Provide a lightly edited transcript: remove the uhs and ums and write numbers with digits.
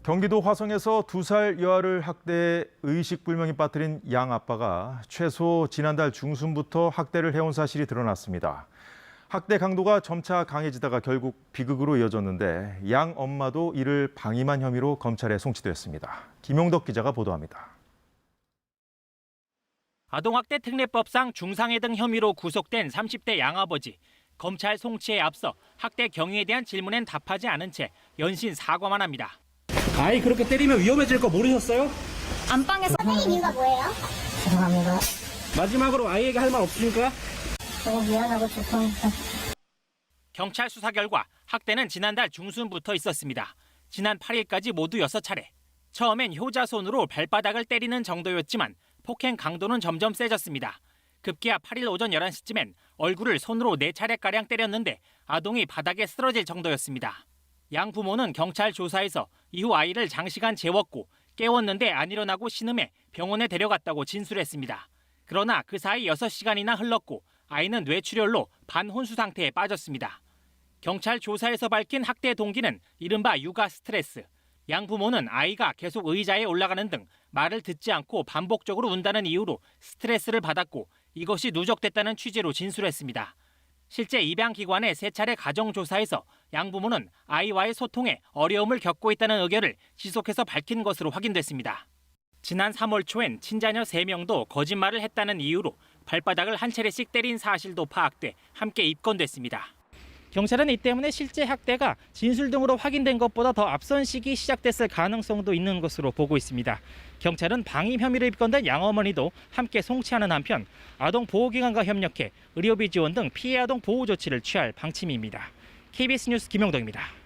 경기도 화성에서 2살 여아를 학대해 의식불명에 빠뜨린 양 아빠가 최소 지난달 중순부터 학대를 해온 사실이 드러났습니다. 학대 강도가 점차 강해지다가 결국 비극으로 이어졌는데 양 엄마도 이를 방임한 혐의로 검찰에 송치됐습니다. 김용덕 기자가 보도합니다. 아동학대 특례법상 중상해 등 혐의로 구속된 30대 양아버지. 검찰 송치에 앞서 학대 경위에 대한 질문엔 답하지 않은 채 연신 사과만 합니다. 아이 그렇게 때리면 위험해질 거 모르셨어요? 안방에서 선생님 이유가 뭐예요? 죄송합니다. 마지막으로 아이에게 할 말 없으십니까? 너무 미안하고 죄송합니다. 경찰 수사 결과 학대는 지난달 중순부터 있었습니다. 지난 8일까지 모두 6차례. 처음엔 효자 손으로 발바닥을 때리는 정도였지만 폭행 강도는 점점 세졌습니다. 급기야 8일 오전 11시쯤엔 얼굴을 손으로 4차례가량 때렸는데 아동이 바닥에 쓰러질 정도였습니다. 양 부모는 경찰 조사에서 이후 아이를 장시간 재웠고 깨웠는데 안 일어나고 신음해 병원에 데려갔다고 진술했습니다. 그러나 그 사이 6시간이나 흘렀고 아이는 뇌출혈로 반혼수 상태에 빠졌습니다. 경찰 조사에서 밝힌 학대 동기는 이른바 육아 스트레스. 양 부모는 아이가 계속 의자에 올라가는 등 말을 듣지 않고 반복적으로 운다는 이유로 스트레스를 받았고 이것이 누적됐다는 취지로 진술했습니다. 실제 입양기관의 3차례 가정조사에서 양 부모는 아이와의 소통에 어려움을 겪고 있다는 의견을 지속해서 밝힌 것으로 확인됐습니다. 지난 3월 초엔 친자녀 3명도 거짓말을 했다는 이유로 발바닥을 한 차례씩 때린 사실도 파악돼 함께 입건됐습니다. 경찰은 이 때문에 실제 학대가 진술 등으로 확인된 것보다 더 앞선 시기 시작됐을 가능성도 있는 것으로 보고 있습니다. 경찰은 방임 혐의로 입건된 양어머니도 함께 송치하는 한편 아동보호기관과 협력해 의료비 지원 등 피해 아동 보호 조치를 취할 방침입니다. KBS 뉴스 김용덕입니다.